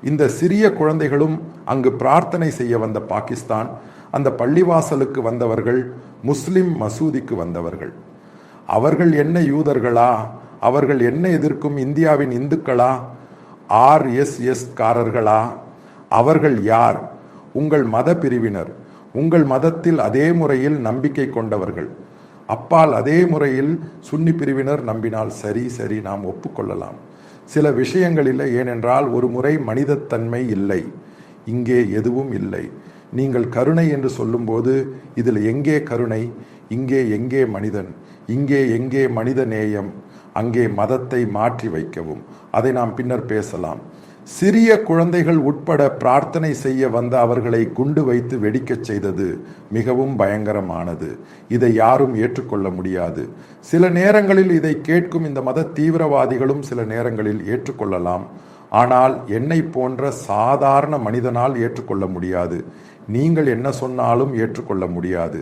இந்த சிறிய குழந்தைகளும் அங்கு பிரார்த்தனை செய்ய வந்த பாகிஸ்தான். அந்த பள்ளிவாசலுக்கு வந்தவர்கள் முஸ்லிம் மசூதிக்கு வந்தவர்கள். அவர்கள் என்ன யூதர்களா? அவர்கள் என்ன எதிர்க்கும் இந்தியாவின் இந்துக்களா? RSS காரர்களா? அவர்கள் யார்? உங்கள் மத பிரிவினர். உங்கள் மதத்தில் அதே முறையில் நம்பிக்கை கொண்டவர்கள். அப்பால் அதே முறையில் சுன்னி பிரிவினர் நம்பினால் சரி நாம் ஒப்புக்கொள்ளலாம். சில விஷயங்களில், ஏனென்றால் ஒரு முறை மனிதத்தன்மை இல்லை, இங்கே எதுவும் இல்லை. நீங்கள் கருணை என்று சொல்லும்போது இதில் எங்கே கருணை? இங்கே எங்கே மனிதன்? இங்கே எங்கே மனித நேயம்? அங்கே மதத்தை மாற்றி வைக்கவும். அதை நாம் பின்னர் பேசலாம். சிறிய குழந்தைகள் உட்பட பிரார்த்தனை செய்ய வந்த அவர்களை குண்டு வைத்து வெடிக்கச் செய்தது மிகவும் பயங்கரமானது. இதை யாரும் ஏற்றுக்கொள்ள முடியாது. சில நேரங்களில் இதை கேட்கும் இந்த மத தீவிரவாதிகளும் சில நேரங்களில் ஏற்றுக்கொள்ளலாம். ஆனால் என்னை போன்ற சாதாரண மனிதனால் ஏற்றுக்கொள்ள முடியாது. நீங்கள் என்ன சொன்னாலும் ஏற்றுக்கொள்ள முடியாது.